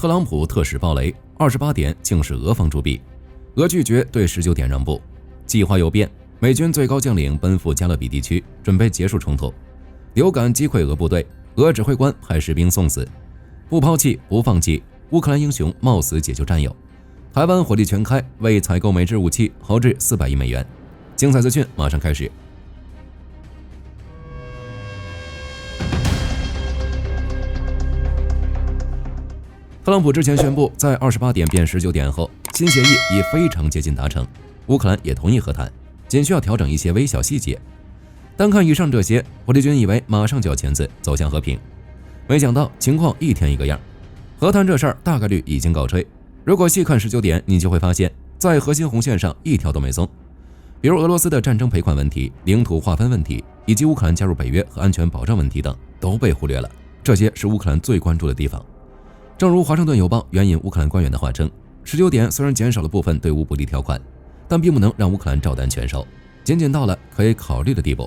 特朗普特使鲍雷28点竟是俄方主笔，俄拒绝对19点让步。计划有变，美军最高将领奔赴加勒比地区，准备结束冲突。流感击溃俄部队，俄指挥官派士兵送死。不抛弃，不放弃，乌克兰英雄冒死解救战友。台湾火力全开，为采购美制武器耗至400亿美元。精彩资讯马上开始。特朗普之前宣布，在28点变19点后，新协议已非常接近达成，乌克兰也同意和谈，仅需要调整一些微小细节。单看以上这些，火力军以为马上就要签字走向和平，没想到情况一天一个样。和谈这事儿大概率已经告吹。如果细看19点，你就会发现，在核心红线上一条都没松。比如俄罗斯的战争赔款问题、领土划分问题，以及乌克兰加入北约和安全保障问题等都被忽略了，这些是乌克兰最关注的地方。正如华盛顿邮报援引乌克兰官员的话称，19点虽然减少了部分对乌不利条款，但并不能让乌克兰照单全收，仅仅到了可以考虑的地步。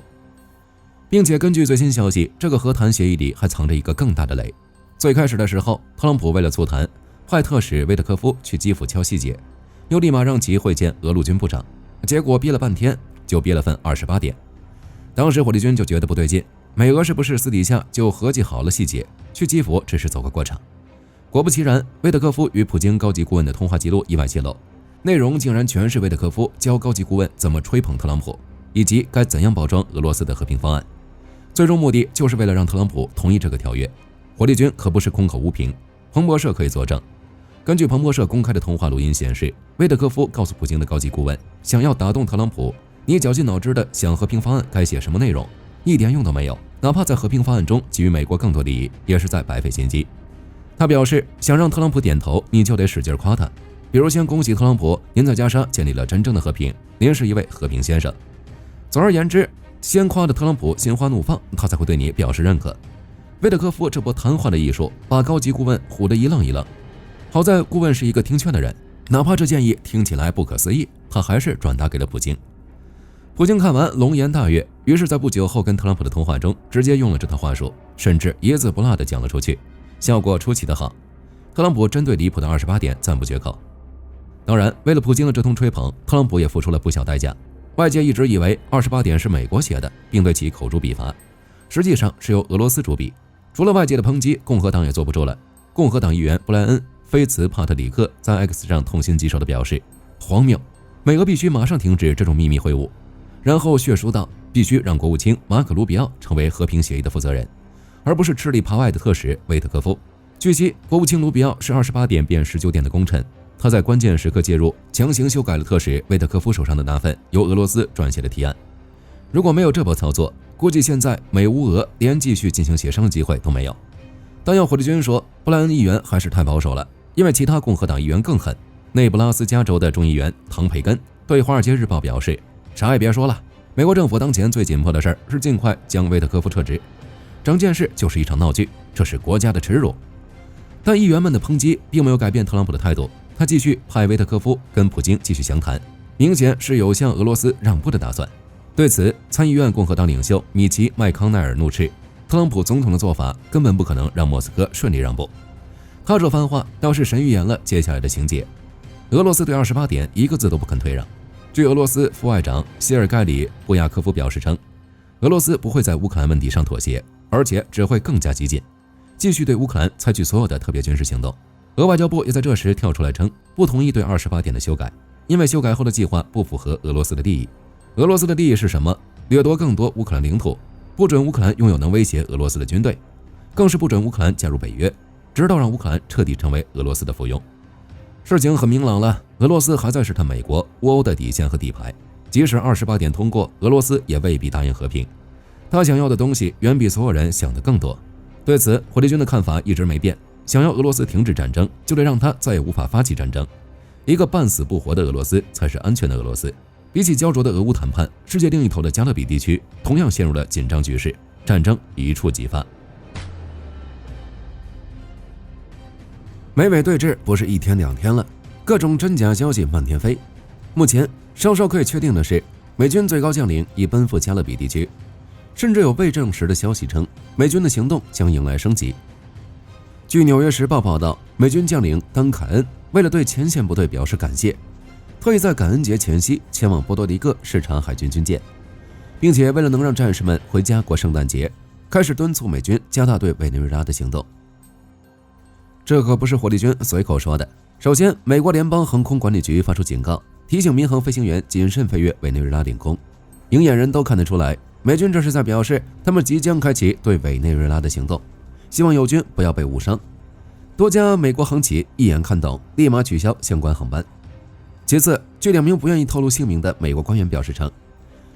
并且根据最新消息，这个和谈协议里还藏着一个更大的雷。最开始的时候，特朗普为了促谈，派特使维特科夫去基辅敲细节，又立马让其会见俄陆军部长，结果憋了半天就憋了份28点。当时火力军就觉得不对劲，美俄是不是私底下就合计好了细节，去基辅只是走个过场。果不其然，维特科夫与普京高级顾问的通话记录意外泄露，内容竟然全是维特科夫教高级顾问怎么吹捧特朗普，以及该怎样包装俄罗斯的和平方案。最终目的就是为了让特朗普同意这个条约。火力军可不是空口无凭，彭博社可以作证。根据彭博社公开的通话录音显示，维特科夫告诉普京的高级顾问，想要打动特朗普，你绞尽脑汁的想和平方案该写什么内容，一点用都没有，哪怕在和平方案中给予美国更多利益，也是在白费心机。他表示，想让特朗普点头，你就得使劲夸他，比如先恭喜特朗普，您在加沙建立了真正的和平，您是一位和平先生。总而言之，先夸的特朗普心花怒放，他才会对你表示认可。维特科夫这波谈话的艺术，把高级顾问唬得一愣一愣。好在顾问是一个听劝的人，哪怕这建议听起来不可思议，他还是转达给了普京。普京看完龙颜大悦，于是在不久后跟特朗普的通话中直接用了这套话术，甚至一字不落地讲了出去，效果出奇的好。特朗普针对离谱的28点赞不绝口。当然，为了普京的这通吹捧，特朗普也付出了不小代价。外界一直以为28点是美国写的，并对其口诛笔伐，实际上是由俄罗斯主笔。除了外界的抨击，共和党也坐不住了。共和党议员布莱恩·菲茨帕特里克在 X 上痛心疾首地表示，荒谬，美俄必须马上停止这种秘密会晤。然后血书道，必须让国务卿马可·卢比奥成为和平协议的负责人，而不是吃里扒外的特使维特科夫。据悉，国务卿卢比奥是28点变19点的功臣，他在关键时刻介入，强行修改了特使维特科夫手上的那份由俄罗斯撰写的提案。如果没有这波操作，估计现在美乌俄连继续进行协商的机会都没有。但要火力军说，布莱恩议员还是太保守了，因为其他共和党议员更狠。内布拉斯加州的众议员唐培根对《华尔街日报》表示，啥也别说了，美国政府当前最紧迫的事儿是尽快将维特科夫撤职，整件事就是一场闹剧，这是国家的耻辱。但议员们的抨击并没有改变特朗普的态度，他继续派维特科夫跟普京继续详谈，明显是有向俄罗斯让步的打算。对此，参议院共和党领袖米奇·麦康奈尔怒斥，特朗普总统的做法根本不可能让莫斯科顺利让步。他这番话倒是神预言了接下来的情节。俄罗斯对28点一个字都不肯退让。据俄罗斯副外长谢尔盖里·布亚科夫表示称，俄罗斯不会在乌克兰问题上妥协，而且只会更加激进，继续对乌克兰采取所有的特别军事行动。俄外交部也在这时跳出来称，不同意对28点的修改，因为修改后的计划不符合俄罗斯的利益。俄罗斯的利益是什么？掠夺更多乌克兰领土，不准乌克兰拥有能威胁俄罗斯的军队，更是不准乌克兰加入北约，直到让乌克兰彻底成为俄罗斯的附庸。事情很明朗了，俄罗斯还在试探美国、乌欧的底线和底牌。即使28点通过，俄罗斯也未必答应和平。他想要的东西远比所有人想的更多。对此，火力军的看法一直没变，想要俄罗斯停止战争，就得让他再也无法发起战争。一个半死不活的俄罗斯才是安全的俄罗斯。比起焦灼的俄乌谈判，世界另一头的加勒比地区同样陷入了紧张局势，战争一触即发。美美对峙不是一天两天了，各种真假消息漫天飞。目前稍稍可以确定的是，美军最高将领已奔赴加勒比地区，甚至有未证实的消息称，美军的行动将迎来升级。据《纽约时报》报道，美军将领丹凯恩为了对前线部队表示感谢，特意在感恩节前夕前往波多黎各视察海军军舰，并且为了能让战士们回家过圣诞节，开始敦促美军加大对委内瑞拉的行动。这可不是火力军随口说的。首先，美国联邦航空管理局发出警告，提醒民航飞行员谨慎飞越委内瑞拉领空。明眼人都看得出来，美军这是在表示他们即将开启对委内瑞拉的行动，希望友军不要被误伤。多家美国航企一眼看懂，立马取消相关航班。其次，据2名不愿意透露姓名的美国官员表示称，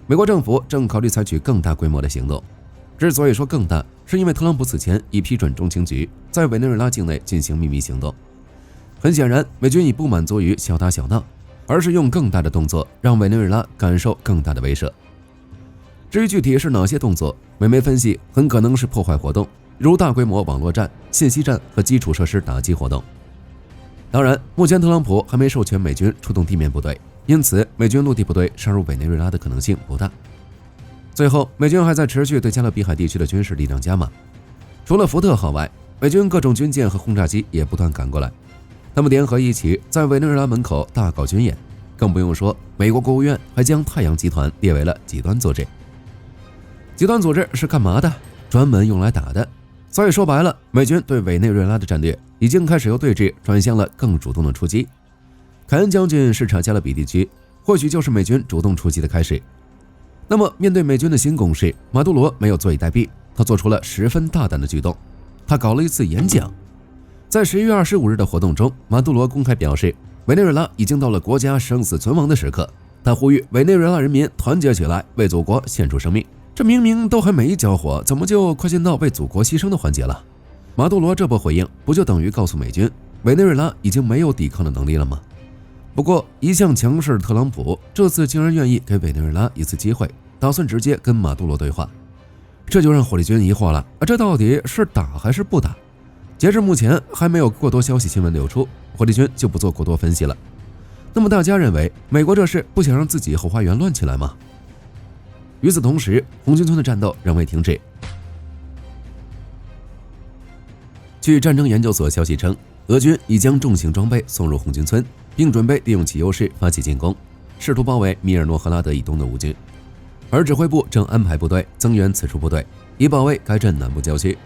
美国政府正考虑采取更大规模的行动。之所以说更大，是因为特朗普此前已批准中情局在委内瑞拉境内进行秘密行动。很显然，美军已不满足于小打小闹，而是用更大的动作让委内瑞拉感受更大的威慑。至于具体是哪些动作，美媒分析很可能是破坏活动，如大规模网络战、信息战和基础设施打击活动。当然，目前特朗普还没授权美军出动地面部队，因此美军陆地部队杀入委内瑞拉的可能性不大。最后，美军还在持续对加勒比海地区的军事力量加码。除了福特号外，美军各种军舰和轰炸机也不断赶过来，他们联合一起在委内瑞拉门口大搞军演。更不用说，美国国务院还将太阳集团列为了极端组织。极端组织是干嘛的？专门用来打的。所以说白了，美军对委内瑞拉的战略已经开始由对峙转向了更主动的出击。凯恩将军视察加勒比地区，或许就是美军主动出击的开始。那么，面对美军的新攻势，马杜罗没有坐以待毙，他做出了十分大胆的举动。他搞了一次演讲。在11月25日的活动中，马杜罗公开表示，委内瑞拉已经到了国家生死存亡的时刻。他呼吁委内瑞拉人民团结起来，为祖国献出生命。这明明都还没交火，怎么就快进到为祖国牺牲的环节了？马杜罗这波回应，不就等于告诉美军，委内瑞拉已经没有抵抗的能力了吗？不过，一向强势的特朗普这次竟然愿意给委内瑞拉一次机会，打算直接跟马杜罗对话，这就让火力军疑惑了，这到底是打还是不打？截至目前还没有过多消息新闻流出，火力军就不做过多分析了。那么大家认为，美国这是不想让自己后花园乱起来吗？与此同时，红军村的战斗仍未停止。据战争研究所消息称，俄军已将重型装备送入红军村，并准备利用其优势发起进攻，试图包围米尔诺赫拉德以东的乌军。而指挥部正安排部队增援此处部队，以保卫该镇南部郊区。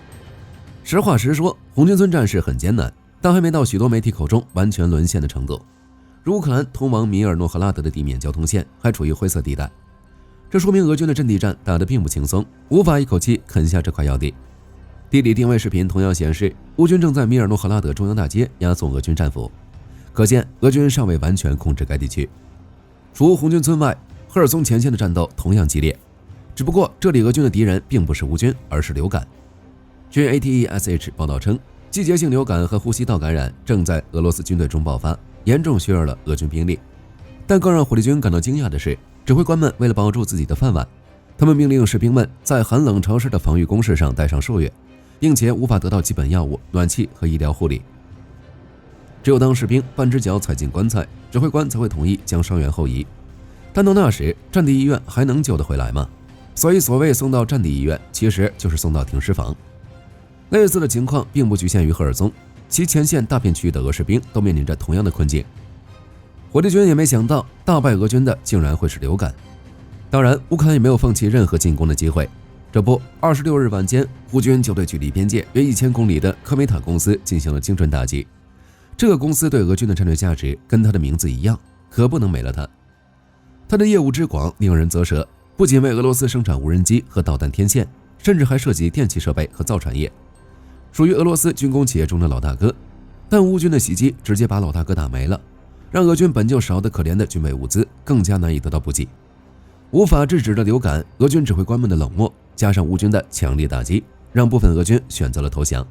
实话实说，红军村战事很艰难，但还没到许多媒体口中完全沦陷的程度。如乌克兰通往米尔诺赫拉德的地面交通线还处于灰色地带，这说明俄军的阵地战打得并不轻松，无法一口气啃下这块要地。地理定位视频同样显示，乌军正在米尔诺赫拉德中央大街押送俄军战俘，可见俄军尚未完全控制该地区。除红军村外，赫尔松前线的战斗同样激烈，只不过这里俄军的敌人并不是乌军，而是流感。据 ATESH 报道称，季节性流感和呼吸道感染正在俄罗斯军队中爆发，严重削弱了俄军兵力。但更让火力军感到惊讶的是，指挥官们为了保住自己的饭碗，他们命令士兵们在寒冷潮湿的防御工事上待上数月，并且无法得到基本药物、暖气和医疗护理。只有当士兵半只脚踩进棺材，指挥官才会同意将伤员后移。但到那时，战地医院还能救得回来吗？所以所谓送到战地医院，其实就是送到停尸房。类似的情况并不局限于赫尔松，其前线大片区域的俄士兵都面临着同样的困境。火力军也没想到，大败俄军的竟然会是流感。当然，乌克兰也没有放弃任何进攻的机会。这不，26日晚间，乌军就对距离边界约1000公里的科梅塔公司进行了精准打击。这个公司对俄军的战略价值跟它的名字一样，可不能没了它。它的业务之广令人啧舌，不仅为俄罗斯生产无人机和导弹天线，甚至还涉及电气设备和造船业，属于俄罗斯军工企业中的老大哥。但乌军的袭击直接把老大哥打没了，让俄军本就少得可怜的军备物资更加难以得到补给。无法制止的流感，俄军指挥官们的冷漠，加上乌军的强力打击，让部分俄军选择了投降。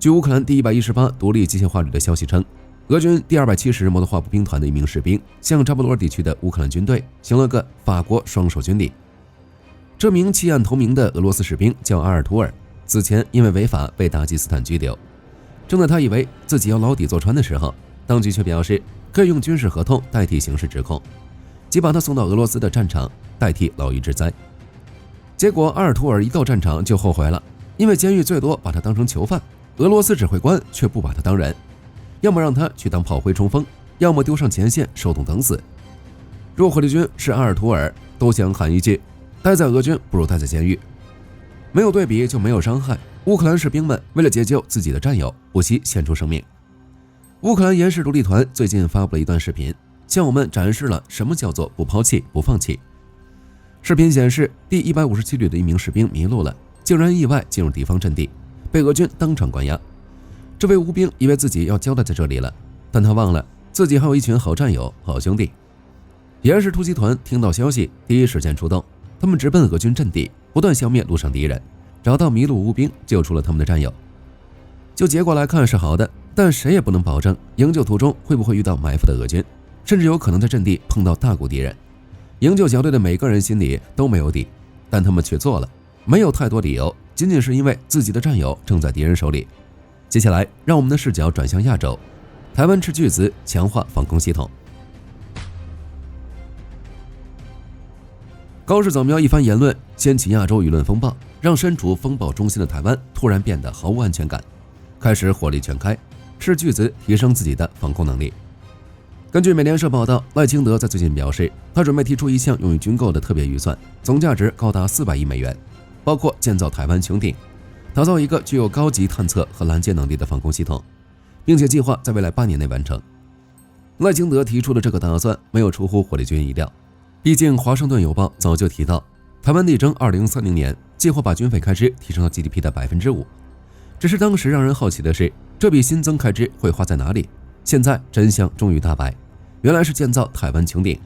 据乌克兰第118独立机械化旅的消息称，俄军第270摩托化步兵团的一名士兵向扎波罗地区的乌克兰军队行了个法国双手军礼。这名弃暗投明的俄罗斯士兵叫阿尔图尔，此前因为违法被达吉斯坦拘留。正在他以为自己要牢底坐穿的时候，当局却表示可以用军事合同代替刑事指控，即把他送到俄罗斯的战场，代替牢狱之灾。结果阿尔图尔一到战场就后悔了，因为监狱最多把他当成囚犯，俄罗斯指挥官却不把他当人，要么让他去当炮灰冲锋，要么丢上前线受冻等死。若火力军是阿尔图尔，都想喊一句：待在俄军不如待在监狱。没有对比就没有伤害，乌克兰士兵们为了解救自己的战友，不惜献出生命。乌克兰延世独立团最近发布了一段视频，向我们展示了什么叫做不抛弃不放弃。视频显示，第157旅的一名士兵迷路了，竟然意外进入敌方阵地，被俄军当场关押。这位乌兵以为自己要交代在这里了，但他忘了自己还有一群好战友、好兄弟。延世突击团听到消息，第一时间出动，他们直奔俄军阵地，不断消灭路上敌人，找到迷路乌兵，救出了他们的战友。就结果来看是好的，但谁也不能保证营救途中会不会遇到埋伏的俄军，甚至有可能在阵地碰到大股敌人。营救小队的每个人心里都没有底，但他们却做了，没有太多理由，仅仅是因为自己的战友正在敌人手里。接下来让我们的视角转向亚洲，台湾斥巨资强化防空系统。高市早苗一番言论掀起亚洲舆论风暴，让身处风暴中心的台湾突然变得毫无安全感，开始火力全开，斥巨资提升自己的防空能力。根据美联社报道，赖清德在最近表示，他准备提出一项用于军购的特别预算，总价值高达400亿美元，包括建造台湾穹顶，打造一个具有高级探测和拦截能力的防空系统，并且计划在未来8年内完成。赖清德提出的这个打算没有出乎火力军意料，毕竟华盛顿邮报早就提到，台湾力争2030年计划把军费开支提升到 GDP 的 5%。 只是当时让人好奇的是，这笔新增开支会花在哪里？现在真相终于大白，原来是建造台湾穹顶。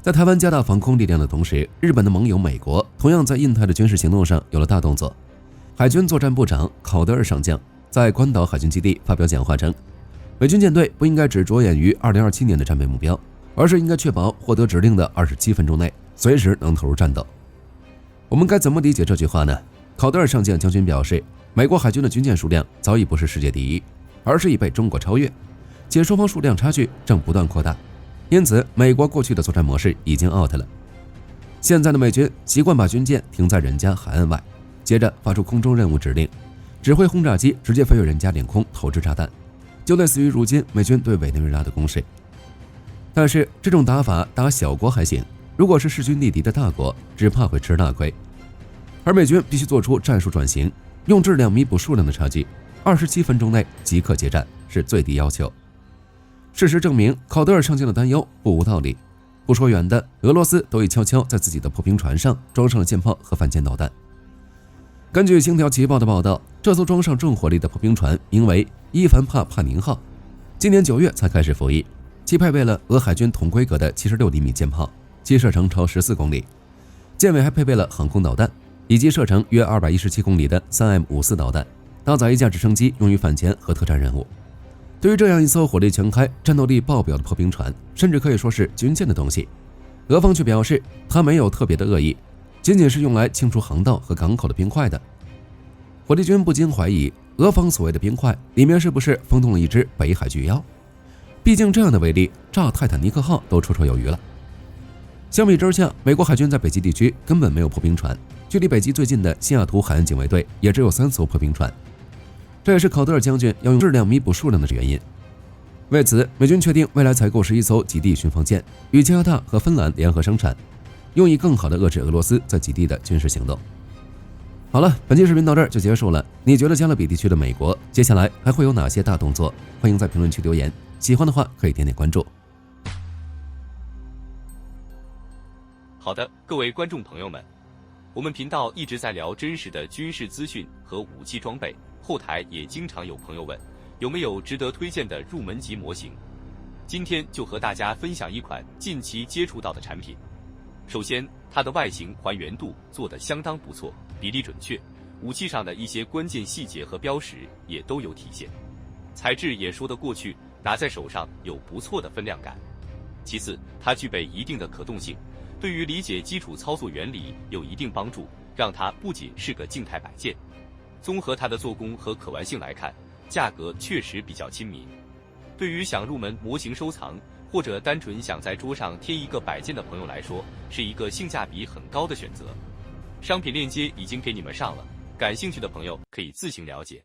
在台湾加大防空力量的同时，日本的盟友美国同样在印太的军事行动上有了大动作。海军作战部长考德尔上将在关岛海军基地发表讲话称，美军舰队不应该只着眼于2027年的战备目标，而是应该确保获得指令的27分钟内随时能投入战斗。我们该怎么理解这句话呢？考德尔上将将军表示，美国海军的军舰数量早已不是世界第一，而是已被中国超越，且双方数量差距正不断扩大，因此美国过去的作战模式已经 out 了。现在的美军习惯把军舰停在人家海岸外，接着发出空中任务指令，指挥轰炸机直接飞越人家领空投掷炸弹，就类似于如今美军对委内瑞拉的攻势。但是这种打法打小国还行，如果是势均力敌的大国，只怕会吃大亏。而美军必须做出战术转型，用质量弥补数量的差距，27分钟内即刻结战是最低要求。事实证明，考德尔上将的担忧不无道理。不说远的，俄罗斯都已悄悄在自己的破冰船上装上了舰炮和反舰导弹。根据星条旗报的报道，这艘装上重火力的破冰船名为伊凡帕帕宁号，今年9月才开始服役，其配备了俄海军同规格的76厘米舰炮，其射程超14公里，舰尾还配备了航空导弹，以及射程约217公里的 3M54 导弹，搭载一架直升机用于反潜和特战任务。对于这样一艘火力全开、战斗力爆表的破冰船，甚至可以说是军舰的东西，俄方却表示它没有特别的恶意，仅仅是用来清除航道和港口的冰块的。火力军不禁怀疑，俄方所谓的冰块里面是不是封冻了一只北海巨妖？毕竟这样的威力，炸泰坦尼克号都绰绰有余了。相比之下，美国海军在北极地区根本没有破冰船，距离北极最近的西雅图海岸警卫队也只有3艘破冰船。这也是考德尔将军要用质量弥补数量的原因。为此，美军确定未来采购11艘极地巡防舰，与加拿大和芬兰联合生产，用以更好地遏制俄罗斯在极地的军事行动。好了，本期视频到这儿就结束了。你觉得加勒比地区的美国接下来还会有哪些大动作？欢迎在评论区留言，喜欢的话可以点点关注。好的，各位观众朋友们，我们频道一直在聊真实的军事资讯和武器装备，后台也经常有朋友问，有没有值得推荐的入门级模型？今天就和大家分享一款近期接触到的产品。首先，它的外形还原度做得相当不错，比例准确，武器上的一些关键细节和标识也都有体现，材质也说得过去，拿在手上有不错的分量感。其次，它具备一定的可动性，对于理解基础操作原理有一定帮助，让它不仅是个静态摆件。综合它的做工和可玩性来看，价格确实比较亲民。对于想入门模型收藏，或者单纯想在桌上贴一个摆件的朋友来说，是一个性价比很高的选择。商品链接已经给你们上了，感兴趣的朋友可以自行了解。